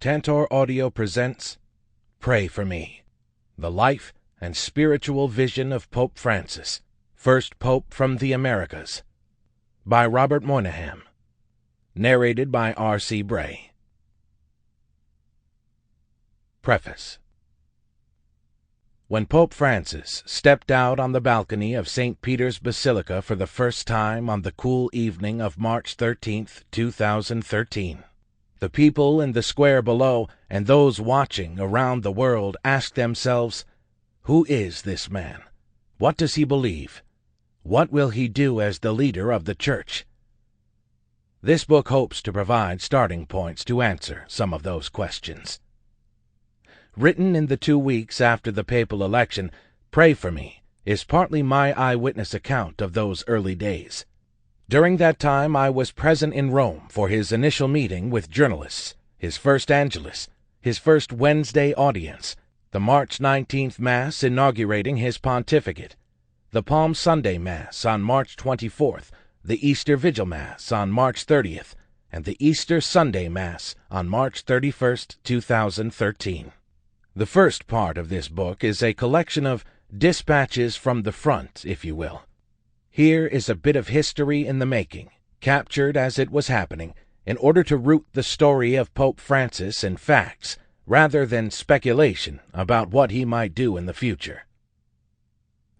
Tantor Audio presents Pray for Me, the life and spiritual vision of Pope Francis, first Pope from the Americas, by Robert Moynihan, narrated by R.C. Bray. Preface. When Pope Francis stepped out on the balcony of St. Peter's Basilica for the first time on the cool evening of March 13, 2013, the people in the square below and those watching around the world asked themselves, "Who is this man? What does he believe? What will he do as the leader of the Church?" This book hopes to provide starting points to answer some of those questions. Written in the 2 weeks after the papal election, Pray for Me is partly my eyewitness account of those early days. During that time I was present in Rome for his initial meeting with journalists, his first Angelus, his first Wednesday audience, the March 19th Mass inaugurating his pontificate, the Palm Sunday Mass on March 24th, the Easter Vigil Mass on March 30th, and the Easter Sunday Mass on March 31st, 2013. The first part of this book is a collection of dispatches from the front, if you will. Here is a bit of history in the making, captured as it was happening, in order to root the story of Pope Francis in facts, rather than speculation about what he might do in the future.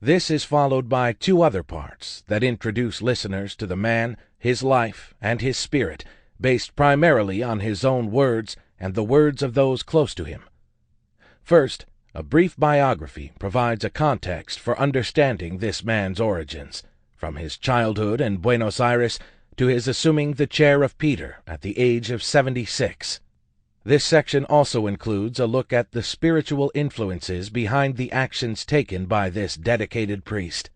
This is followed by 2 other parts that introduce listeners to the man, his life, and his spirit, based primarily on his own words and the words of those close to him. First, a brief biography provides a context for understanding this man's origins, from his childhood in Buenos Aires to his assuming the chair of Peter at the age of 76. This section also includes a look at the spiritual influences behind the actions taken by this dedicated priest.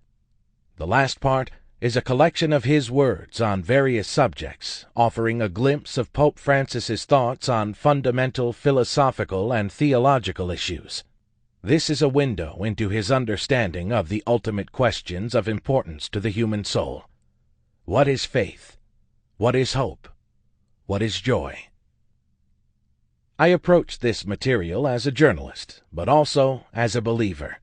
The last part is a collection of his words on various subjects, offering a glimpse of Pope Francis's thoughts on fundamental philosophical and theological issues. This is a window into his understanding of the ultimate questions of importance to the human soul. What is faith? What is hope? What is joy? I approach this material as a journalist, but also as a believer.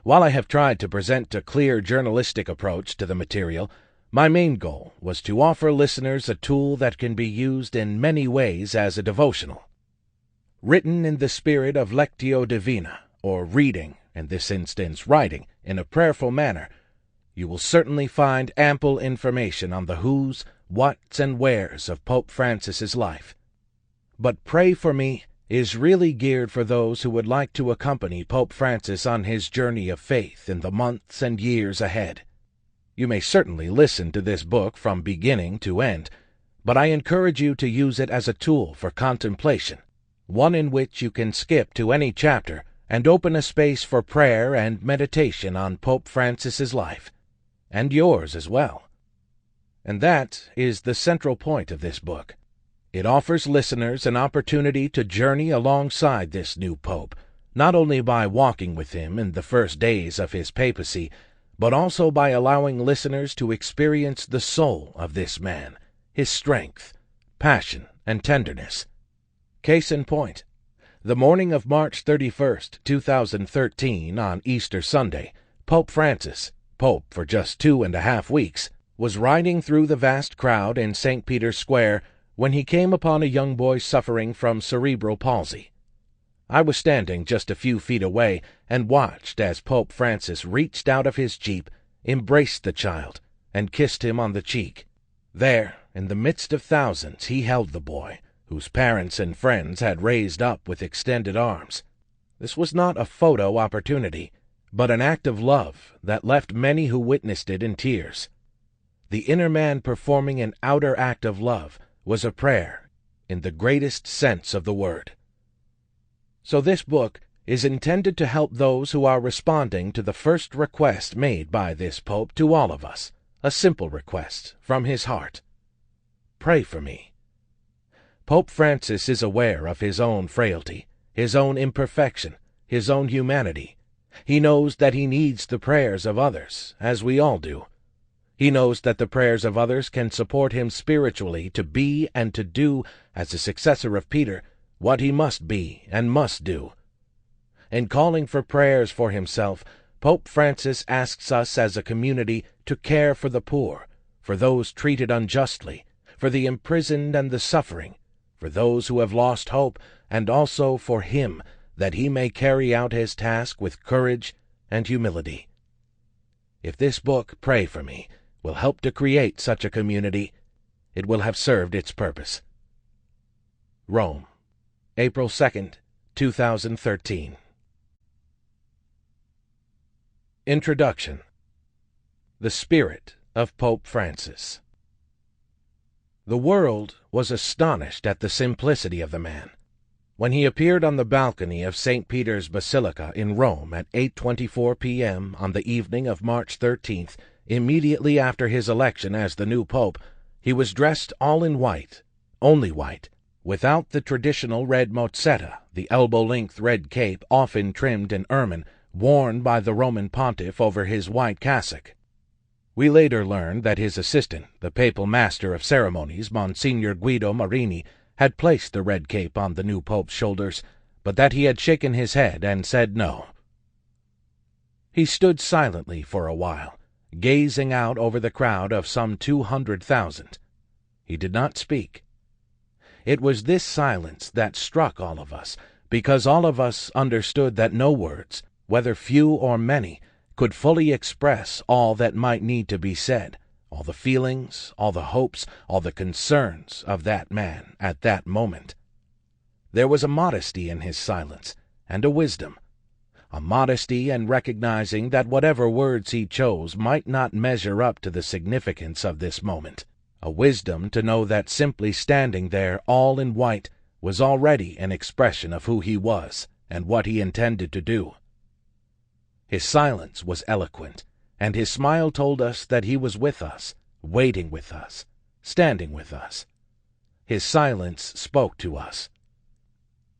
While I have tried to present a clear journalistic approach to the material, my main goal was to offer listeners a tool that can be used in many ways as a devotional. Written in the spirit of Lectio Divina, or reading, in this instance writing, in a prayerful manner, you will certainly find ample information on the who's, what's, and where's of Pope Francis's life. But Pray for Me is really geared for those who would like to accompany Pope Francis on his journey of faith in the months and years ahead. You may certainly listen to this book from beginning to end, but I encourage you to use it as a tool for contemplation, one in which you can skip to any chapter and open a space for prayer and meditation on Pope Francis's life, and yours as well. And that is the central point of this book. It offers listeners an opportunity to journey alongside this new pope, not only by walking with him in the first days of his papacy, but also by allowing listeners to experience the soul of this man, his strength, passion, and tenderness. Case in point, the morning of March 31st, 2013, on Easter Sunday, Pope Francis, Pope for just 2.5 weeks, was riding through the vast crowd in St. Peter's Square when he came upon a young boy suffering from cerebral palsy. I was standing just a few feet away and watched as Pope Francis reached out of his jeep, embraced the child, and kissed him on the cheek. There, in the midst of thousands, he held the boy, whose parents and friends had raised up with extended arms. This was not a photo opportunity, but an act of love that left many who witnessed it in tears. The inner man performing an outer act of love was a prayer in the greatest sense of the word. So this book is intended to help those who are responding to the first request made by this Pope to all of us, a simple request from his heart. Pray for me. Pope Francis is aware of his own frailty, his own imperfection, his own humanity. He knows that he needs the prayers of others, as we all do. He knows that the prayers of others can support him spiritually to be and to do, as a successor of Peter, what he must be and must do. In calling for prayers for himself, Pope Francis asks us as a community to care for the poor, for those treated unjustly, for the imprisoned and the suffering, for those who have lost hope, and also for him, that he may carry out his task with courage and humility. If this book, Pray for Me, will help to create such a community, it will have served its purpose. Rome, April 2nd, 2013. Introduction. The Spirit of Pope Francis. The world was astonished at the simplicity of the man. When he appeared on the balcony of St. Peter's Basilica in Rome at 8:24 p.m. on the evening of March 13th, immediately after his election as the new pope, he was dressed all in white, only white, without the traditional red mozzetta, the elbow-length red cape often trimmed in ermine, worn by the Roman pontiff over his white cassock. We later learned that his assistant, the papal master of ceremonies, Monsignor Guido Marini, had placed the red cape on the new pope's shoulders, but that he had shaken his head and said no. He stood silently for a while, gazing out over the crowd of some 200,000. He did not speak. It was this silence that struck all of us, because all of us understood that no words, whether few or many, could fully express all that might need to be said, all the feelings, all the hopes, all the concerns of that man at that moment. There was a modesty in his silence, and a wisdom. A modesty in recognizing that whatever words he chose might not measure up to the significance of this moment. A wisdom to know that simply standing there all in white was already an expression of who he was and what he intended to do. His silence was eloquent, and his smile told us that he was with us, waiting with us, standing with us. His silence spoke to us.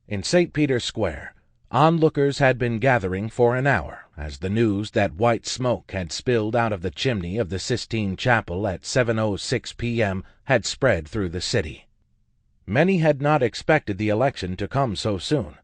In St. Peter's Square, onlookers had been gathering for an hour as the news that white smoke had spilled out of the chimney of the Sistine Chapel at 7:06 p.m. had spread through the city. Many had not expected the election to come so soon.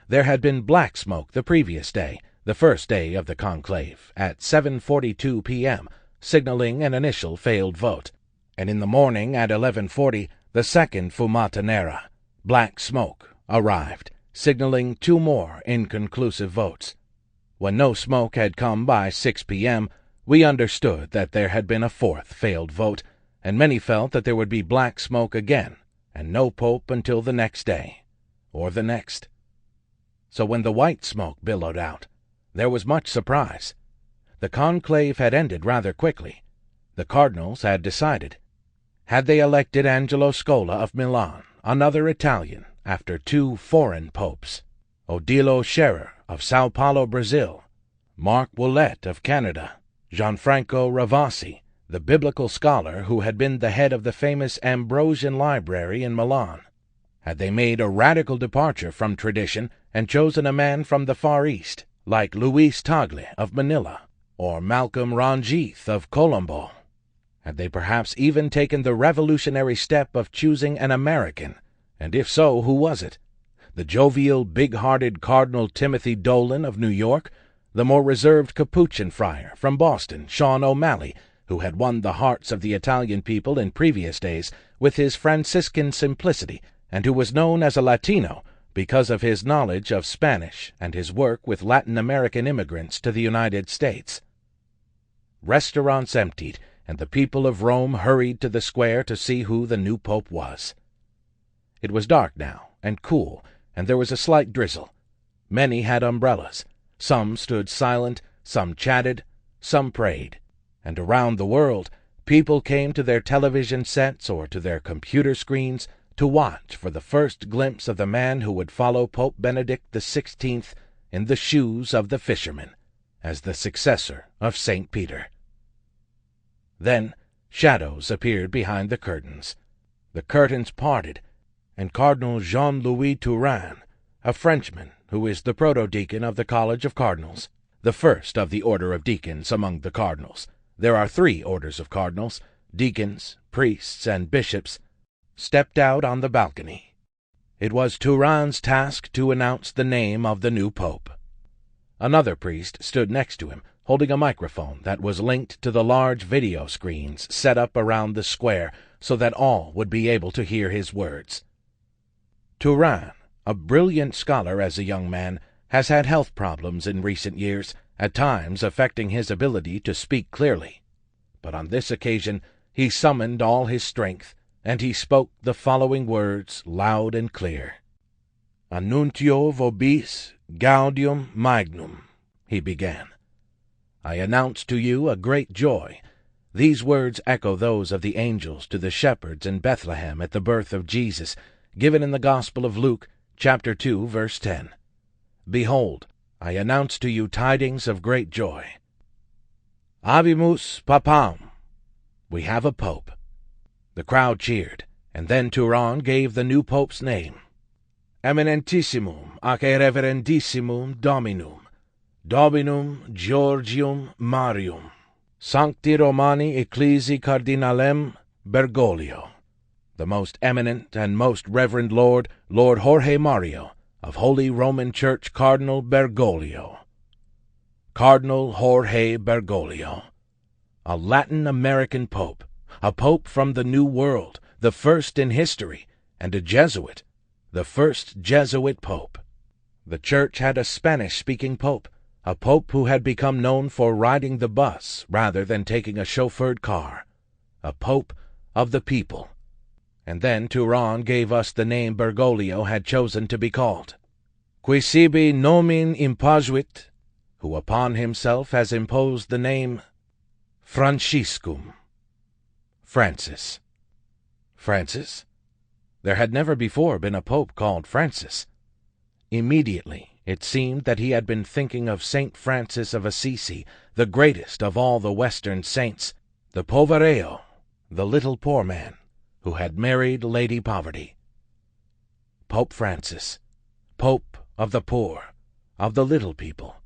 There had been black smoke the previous day, the first day of the conclave, at 7:42 p.m., signaling an initial failed vote, and in the morning at 11:40, the second fumata nera, black smoke, arrived, signaling 2 more inconclusive votes. When no smoke had come by 6 p.m., we understood that there had been a 4th failed vote, and many felt that there would be black smoke again, and no pope until the next day, or the next. So when the white smoke billowed out, there was much surprise. The conclave had ended rather quickly. The cardinals had decided. Had they elected Angelo Scola of Milan, another Italian, after 2 foreign popes, Odilo Scherer of Sao Paulo, Brazil, Mark Willett of Canada, Gianfranco Ravasi, the biblical scholar who had been the head of the famous Ambrosian Library in Milan? Had they made a radical departure from tradition and chosen a man from the Far East, like Luis Tagle of Manila, or Malcolm Ranjith of Colombo? Had they perhaps even taken the revolutionary step of choosing an American, and if so, who was it? The jovial, big-hearted Cardinal Timothy Dolan of New York, the more reserved Capuchin friar from Boston, Sean O'Malley, who had won the hearts of the Italian people in previous days with his Franciscan simplicity, and who was known as a Latino because of his knowledge of Spanish and his work with Latin American immigrants to the United States. Restaurants emptied, and the people of Rome hurried to the square to see who the new pope was. It was dark now, and cool, and there was a slight drizzle. Many had umbrellas. Some stood silent, some chatted, some prayed. And around the world, people came to their television sets or to their computer screens to watch for the first glimpse of the man who would follow Pope Benedict XVI in the shoes of the fisherman, as the successor of St. Peter. Then shadows appeared behind the curtains. The curtains parted, and Cardinal Jean-Louis Touran, a Frenchman who is the proto-deacon of the College of Cardinals, the first of the order of deacons among the cardinals. There are 3 orders of cardinals, deacons, priests, and bishops, stepped out on the balcony. It was Turan's task to announce the name of the new pope. Another priest stood next to him, holding a microphone that was linked to the large video screens set up around the square so that all would be able to hear his words. Turan, a brilliant scholar as a young man, has had health problems in recent years, at times affecting his ability to speak clearly. But on this occasion he summoned all his strength, and he spoke the following words loud and clear. "Annuntio vobis gaudium magnum," he began. "I announce to you a great joy." These words echo those of the angels to the shepherds in Bethlehem at the birth of Jesus, given in the Gospel of Luke, chapter 2, verse 10. "Behold, I announce to you tidings of great joy. Habemus papam." We have a pope. The crowd cheered, and then Turan gave the new pope's name. "Eminentissimum ac reverendissimum Dominum, Dominum Georgium Marium, Sancti Romani Ecclesi Cardinalem Bergoglio." The most eminent and most reverend Lord Jorge Mario, of Holy Roman Church Cardinal Bergoglio. Cardinal Jorge Bergoglio. A Latin American pope, a pope from the New World, the first in history, and a Jesuit, the first Jesuit pope. The Church had a Spanish-speaking pope, a pope who had become known for riding the bus rather than taking a chauffeured car, a pope of the people. And then Turan gave us the name Bergoglio had chosen to be called. "Qui sibi nomen imposuit," who upon himself has imposed the name Franciscum. Francis. Francis? There had never before been a pope called Francis. Immediately it seemed that he had been thinking of Saint Francis of Assisi, the greatest of all the Western saints, the povereo, the little poor man, who had married Lady Poverty. Pope Francis, Pope of the poor, of the little people,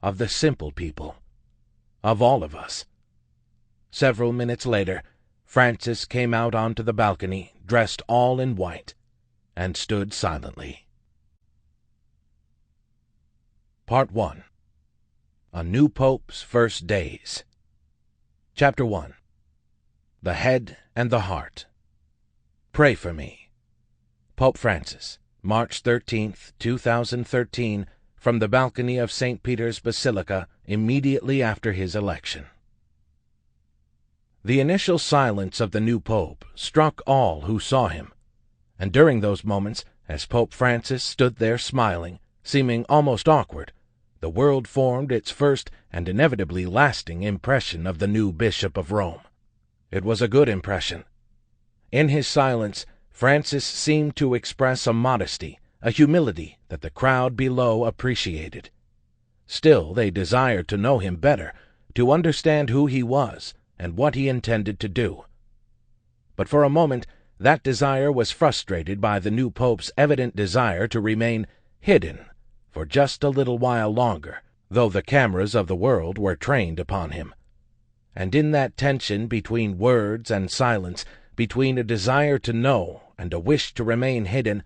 of the simple people, of all of us. Several minutes later, Francis came out onto the balcony, dressed all in white, and stood silently. Part 1. A New Pope's First Days. Chapter 1. The Head and the Heart. Pray for me. Pope Francis, March 13th, 2013, from the balcony of St. Peter's Basilica immediately after his election. The initial silence of the new pope struck all who saw him, and during those moments, as Pope Francis stood there smiling, seeming almost awkward, the world formed its first and inevitably lasting impression of the new Bishop of Rome. It was a good impression. In his silence, Francis seemed to express a modesty, a humility that the crowd below appreciated. Still, they desired to know him better, to understand who he was and what he intended to do. But for a moment, that desire was frustrated by the new pope's evident desire to remain hidden for just a little while longer, though the cameras of the world were trained upon him. And in that tension between words and silence, between a desire to know and a wish to remain hidden,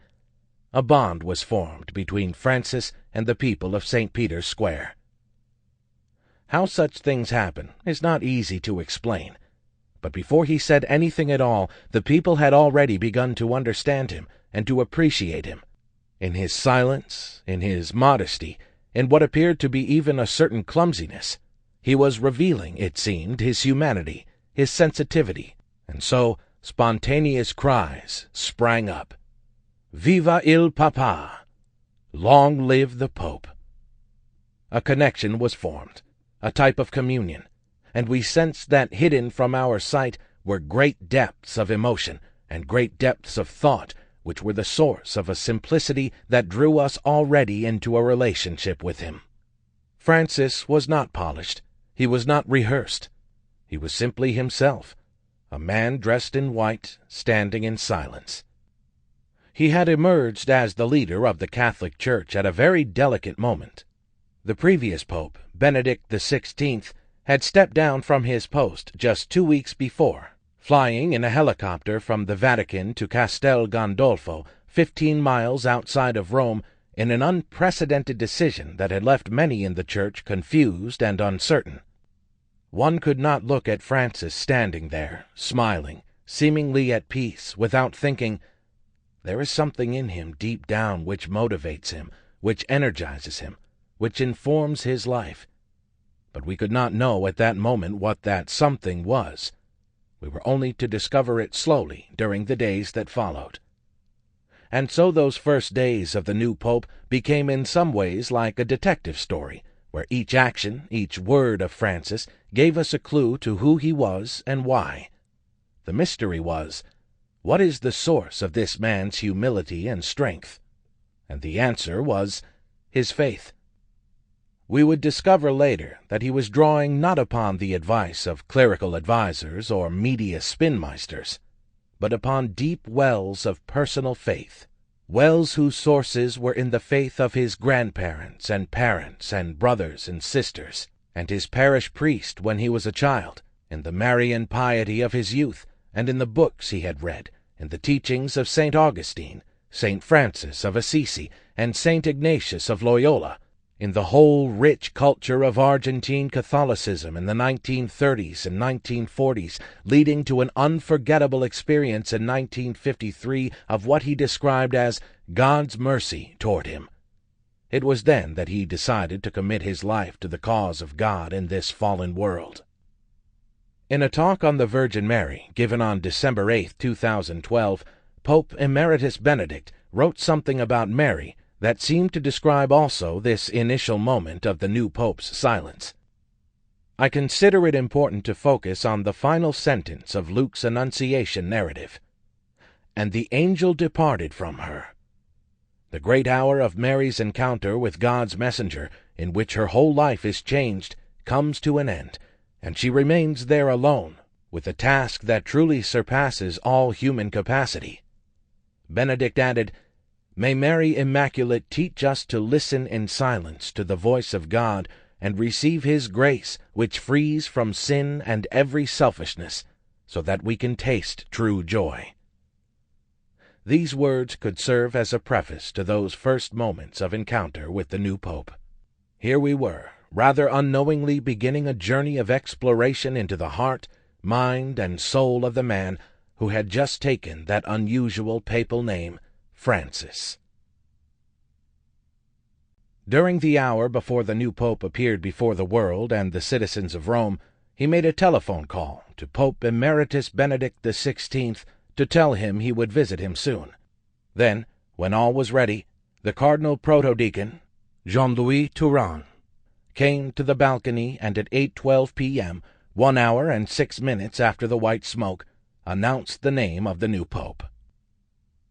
a bond was formed between Francis and the people of St. Peter's Square. How such things happen is not easy to explain, but before he said anything at all, the people had already begun to understand him and to appreciate him. In his silence, in his modesty, in what appeared to be even a certain clumsiness, he was revealing, it seemed, his humanity, his sensitivity, and so spontaneous cries sprang up. "Viva il Papa! Long live the Pope!" A connection was formed, a type of communion, and we sensed that hidden from our sight were great depths of emotion and great depths of thought which were the source of a simplicity that drew us already into a relationship with him. Francis was not polished. He was not rehearsed. He was simply himself, a man dressed in white, standing in silence. He had emerged as the leader of the Catholic Church at a very delicate moment. The previous pope, Benedict XVI, had stepped down from his post just 2 weeks before, flying in a helicopter from the Vatican to Castel Gandolfo 15 miles outside of Rome, in an unprecedented decision that had left many in the church confused and uncertain. One could not look at Francis standing there, smiling, seemingly at peace, without thinking, there is something in him deep down which motivates him, which energizes him, which informs his life. But we could not know at that moment what that something was. We were only to discover it slowly during the days that followed. And so those first days of the new pope became in some ways like a detective story, where each action, each word of Francis gave us a clue to who he was and why. The mystery was, what is the source of this man's humility and strength? And the answer was his faith. We would discover later that he was drawing not upon the advice of clerical advisers or media spinmeisters, but upon deep wells of personal faith, wells whose sources were in the faith of his grandparents and parents and brothers and sisters, and his parish priest when he was a child, in the Marian piety of his youth, and in the books he had read, in the teachings of St. Augustine, St. Francis of Assisi, and St. Ignatius of Loyola, in the whole rich culture of Argentine Catholicism in the 1930s and 1940s, leading to an unforgettable experience in 1953 of what he described as God's mercy toward him. It was then that he decided to commit his life to the cause of God in this fallen world. In a talk on the Virgin Mary, given on December 8, 2012, Pope Emeritus Benedict wrote something about Mary that seemed to describe also this initial moment of the new pope's silence. I consider it important to focus on the final sentence of Luke's Annunciation narrative. And the angel departed from her. The great hour of Mary's encounter with God's messenger, in which her whole life is changed, comes to an end, and she remains there alone, with a task that truly surpasses all human capacity. Benedict added, May Mary Immaculate teach us to listen in silence to the voice of God and receive His grace, which frees from sin and every selfishness, so that we can taste true joy. These words could serve as a preface to those first moments of encounter with the new pope. Here we were, rather unknowingly beginning a journey of exploration into the heart, mind, and soul of the man who had just taken that unusual papal name, Francis. During the hour before the new pope appeared before the world and the citizens of Rome, he made a telephone call to Pope Emeritus Benedict XVI to tell him he would visit him soon. Then, when all was ready, the Cardinal Protodeacon, Jean-Louis Touran, came to the balcony and at 8:12 p.m., 1 hour and 6 minutes after the white smoke, announced the name of the new pope.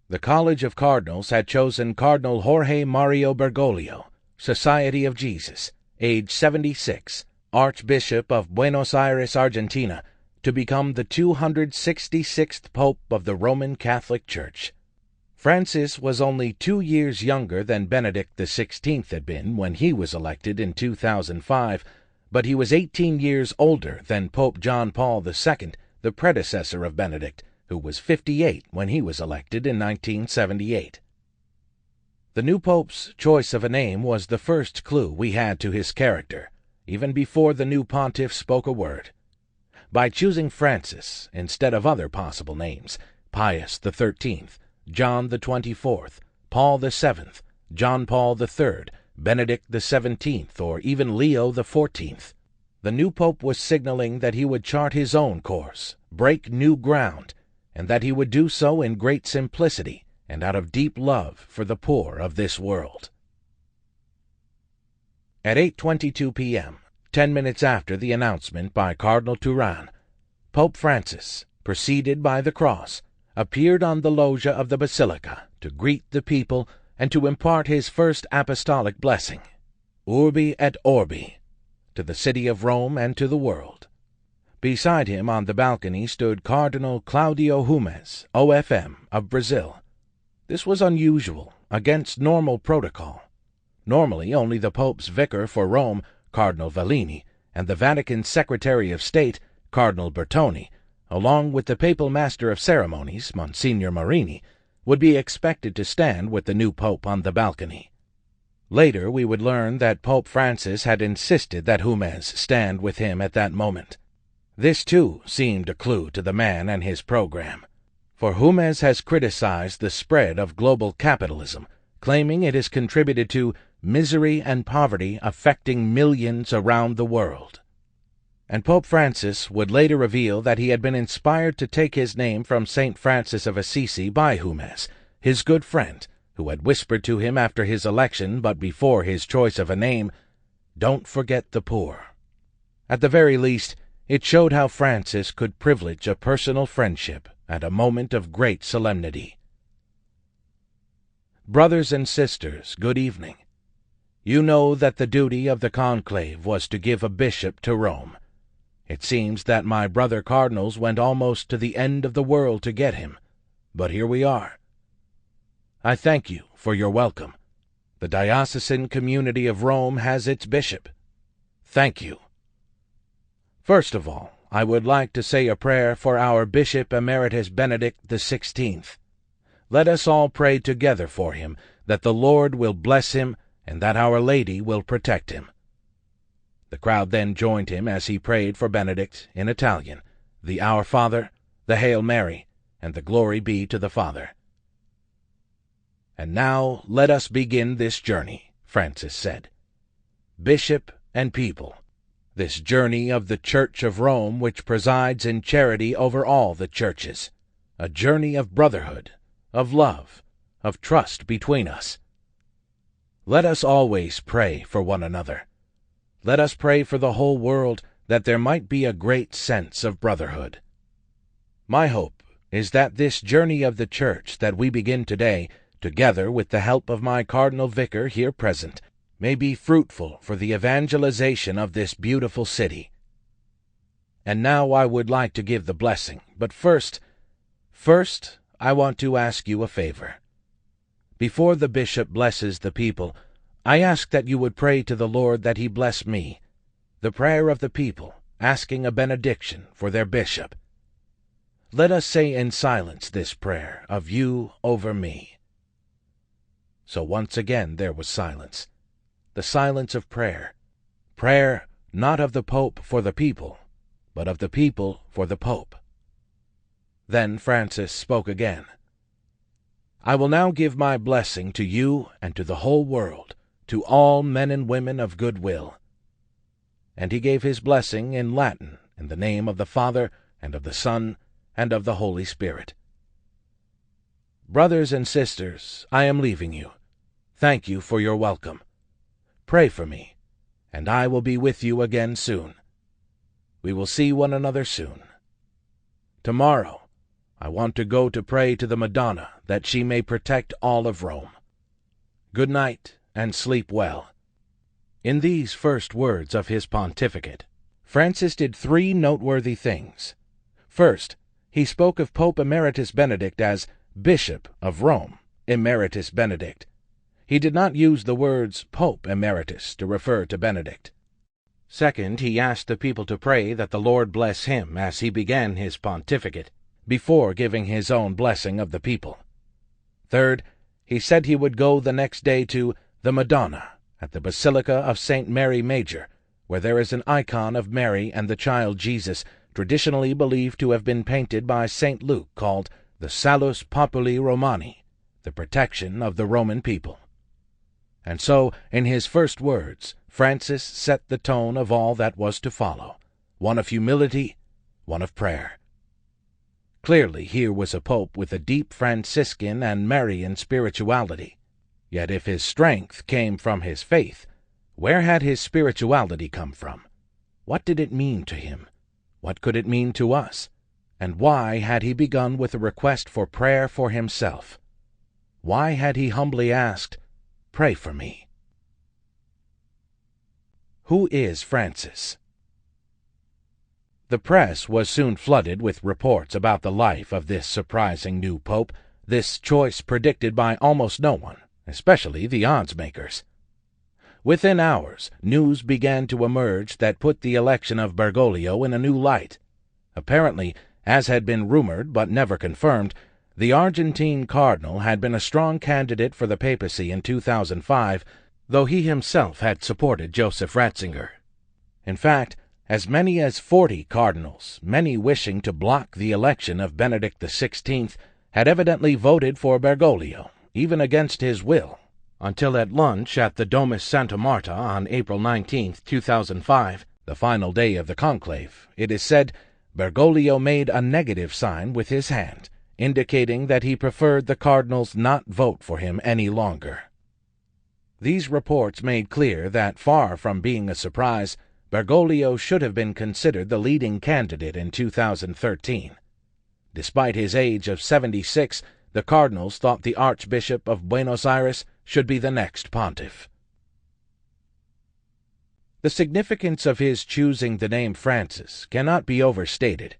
The College of Cardinals had chosen Cardinal Jorge Mario Bergoglio, Society of Jesus, age 76, Archbishop of Buenos Aires, Argentina, to become the 266th Pope of the Roman Catholic Church. Francis was only 2 years younger than Benedict XVI had been when he was elected in 2005, but he was 18 years older than Pope John Paul II, the predecessor of Benedict, who was 58 when he was elected in 1978. The new pope's choice of a name was the first clue we had to his character, even before the new pontiff spoke a word. By choosing Francis instead of other possible names, Pius XIII, John XXIV, Paul VII, John Paul III, Benedict XVII, or even Leo XIV, the new pope was signaling that he would chart his own course, break new ground, and that he would do so in great simplicity and out of deep love for the poor of this world. At 8:22 p.m., 10 minutes after the announcement by Cardinal Touran, Pope Francis, preceded by the cross, appeared on the loggia of the basilica to greet the people and to impart his first apostolic blessing, Urbi et Orbi, to the city of Rome and to the world. Beside him on the balcony stood Cardinal Claudio Humes, OFM, of Brazil. This was unusual, against normal protocol. Normally only the Pope's vicar for Rome, Cardinal Vellini, and the Vatican Secretary of State, Cardinal Bertoni, along with the Papal Master of Ceremonies, Monsignor Marini, would be expected to stand with the new pope on the balcony. Later we would learn that Pope Francis had insisted that Jumes stand with him at that moment. This, too, seemed a clue to the man and his program, for Jumes has criticized the spread of global capitalism, claiming it has contributed to misery and poverty affecting millions around the world. And Pope Francis would later reveal that he had been inspired to take his name from St. Francis of Assisi by Jumes, his good friend, who had whispered to him after his election but before his choice of a name, "Don't forget the poor." At the very least, it showed how Francis could privilege a personal friendship at a moment of great solemnity. Brothers and sisters, good evening. You know that the duty of the conclave was to give a bishop to Rome. It seems that my brother cardinals went almost to the end of the world to get him, but here we are. I thank you for your welcome. The diocesan community of Rome has its bishop. Thank you. First of all, I would like to say a prayer for our Bishop Emeritus Benedict XVI. Let us all pray together for him, that the Lord will bless him and that Our Lady will protect him. The crowd then joined him as he prayed for Benedict in Italian, the Our Father, the Hail Mary, and the Glory be to the Father. And now let us begin this journey, Francis said. Bishop and people, this journey of the Church of Rome which presides in charity over all the churches, a journey of brotherhood, of love, of trust between us. Let us always pray for one another. Let us pray for the whole world that there might be a great sense of brotherhood. My hope is that this journey of the Church that we begin today, together with the help of my cardinal vicar here present, may be fruitful for the evangelization of this beautiful city. And now I would like to give the blessing, but first, I want to ask you a favor. Before the bishop blesses the people, I ask that you would pray to the Lord that he bless me, the prayer of the people, asking a benediction for their bishop. Let us say in silence this prayer of you over me. So once again there was silence, the silence of prayer, prayer not of the Pope for the people, but of the people for the Pope. Then Francis spoke again. I will now give my blessing to you and to the whole world, to all men and women of good will. And he gave his blessing in Latin, in the name of the Father, and of the Son, and of the Holy Spirit. Brothers and sisters, I am leaving you. Thank you for your welcome. Pray for me, and I will be with you again soon. We will see one another soon. Tomorrow, I want to go to pray to the Madonna that she may protect all of Rome. Good night, and sleep well. In these first words of his pontificate, Francis did three noteworthy things. First, he spoke of Pope Emeritus Benedict as Bishop of Rome, Emeritus Benedict. He did not use the words Pope Emeritus to refer to Benedict. Second, he asked the people to pray that the Lord bless him as he began his pontificate, before giving his own blessing of the people. Third, he said he would go the next day to the Madonna at the Basilica of St. Mary Major, where there is an icon of Mary and the child Jesus, traditionally believed to have been painted by St. Luke, called the Salus Populi Romani, the protection of the Roman people. And so, in his first words, Francis set the tone of all that was to follow, one of humility, one of prayer. Clearly here was a pope with a deep Franciscan and Marian spirituality. Yet if his strength came from his faith, where had his spirituality come from? What did it mean to him? What could it mean to us? And why had he begun with a request for prayer for himself? Why had he humbly asked, "Pray for me"? Who is Francis? The press was soon flooded with reports about the life of this surprising new pope, this choice predicted by almost no one, especially the odds-makers. Within hours, news began to emerge that put the election of Bergoglio in a new light. Apparently, as had been rumored but never confirmed, The Argentine cardinal had been a strong candidate for the papacy in 2005, though he himself had supported Joseph Ratzinger. In fact, as many as 40 cardinals, many wishing to block the election of Benedict XVI, had evidently voted for Bergoglio, even against his will, until at lunch at the Domus Santa Marta on April 19, 2005, the final day of the conclave, it is said, Bergoglio made a negative sign with his hand, indicating that he preferred the cardinals not vote for him any longer. These reports made clear that, far from being a surprise, Bergoglio should have been considered the leading candidate in 2013. Despite his age of 76, the cardinals thought the Archbishop of Buenos Aires should be the next pontiff. The significance of his choosing the name Francis cannot be overstated.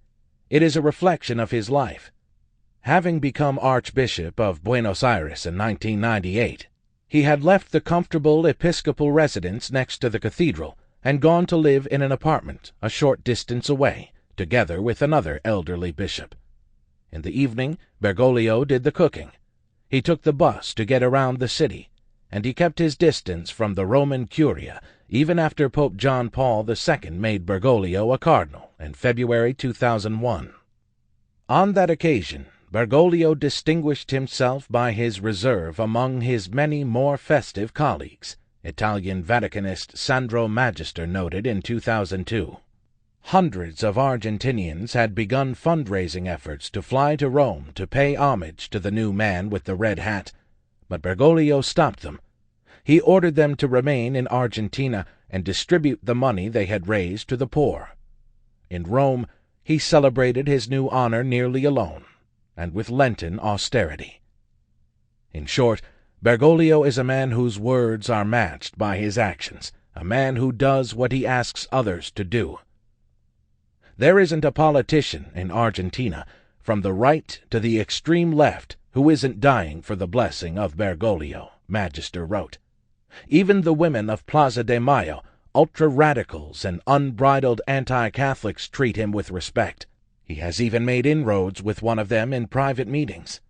It is a reflection of his life. Having become Archbishop of Buenos Aires in 1998, he had left the comfortable episcopal residence next to the cathedral and gone to live in an apartment a short distance away, together with another elderly bishop. In the evening, Bergoglio did the cooking. He took the bus to get around the city, and he kept his distance from the Roman Curia even after Pope John Paul II made Bergoglio a cardinal in February 2001. On that occasion, Bergoglio distinguished himself by his reserve among his many more festive colleagues, Italian Vaticanist Sandro Magister noted in 2002. Hundreds of Argentinians had begun fundraising efforts to fly to Rome to pay homage to the new man with the red hat, but Bergoglio stopped them. He ordered them to remain in Argentina and distribute the money they had raised to the poor. In Rome, he celebrated his new honor nearly alone, and with Lenten austerity. In short, Bergoglio is a man whose words are matched by his actions, a man who does what he asks others to do. There isn't a politician in Argentina, from the right to the extreme left, who isn't dying for the blessing of Bergoglio, Magister wrote. Even the women of Plaza de Mayo, ultra-radicals and unbridled anti-Catholics, treat him with respect. He has even made inroads with one of them in private meetings.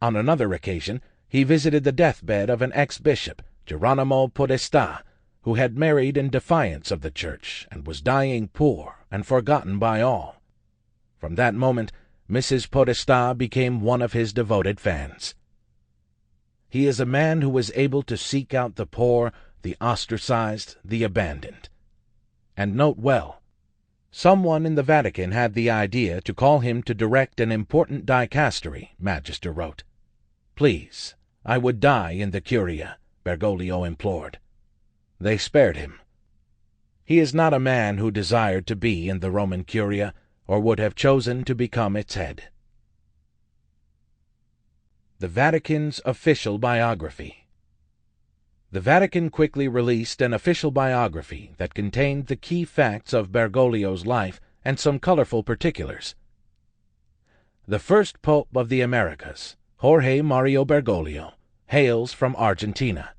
On another occasion, he visited the deathbed of an ex-bishop, Geronimo Podestà, who had married in defiance of the Church and was dying poor and forgotten by all. From that moment, Mrs. Podestà became one of his devoted fans. He is a man who is able to seek out the poor, the ostracized, the abandoned. And note well, someone in the Vatican had the idea to call him to direct an important dicastery, Magister wrote. Please, I would die in the Curia, Bergoglio implored. They spared him. He is not a man who desired to be in the Roman Curia, or would have chosen to become its head. The Vatican's official biography. The Vatican quickly released an official biography that contained the key facts of Bergoglio's life and some colorful particulars. The first Pope of the Americas, Jorge Mario Bergoglio, hails from Argentina.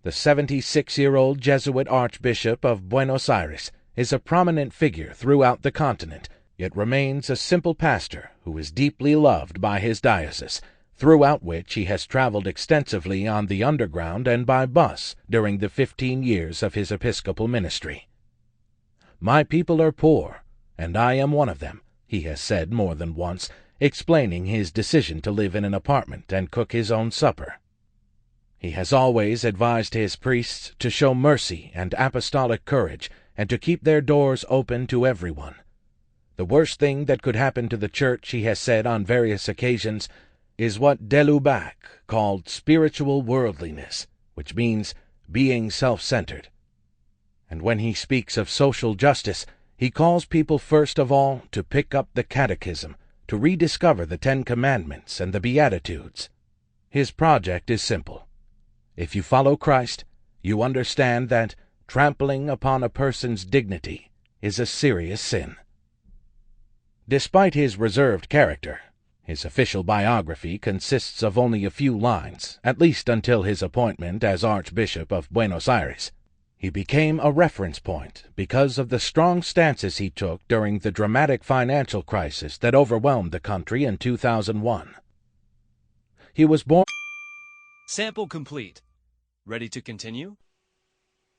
The 76-year-old Jesuit Archbishop of Buenos Aires is a prominent figure throughout the continent, yet remains a simple pastor who is deeply loved by his diocese, throughout which he has traveled extensively on the underground and by bus during the 15 years of his episcopal ministry. My people are poor, and I am one of them, he has said more than once, explaining his decision to live in an apartment and cook his own supper. He has always advised his priests to show mercy and apostolic courage and to keep their doors open to everyone. The worst thing that could happen to the Church, he has said on various occasions, is what de Lubac called spiritual worldliness, which means being self-centered. And when he speaks of social justice, he calls people first of all to pick up the Catechism, to rediscover the 10 Commandments and the Beatitudes. His project is simple. If you follow Christ, you understand that trampling upon a person's dignity is a serious sin. Despite his reserved character, his official biography consists of only a few lines, at least until his appointment as Archbishop of Buenos Aires. He became a reference point because of the strong stances he took during the dramatic financial crisis that overwhelmed the country in 2001. He was born. Sample complete. Ready to continue?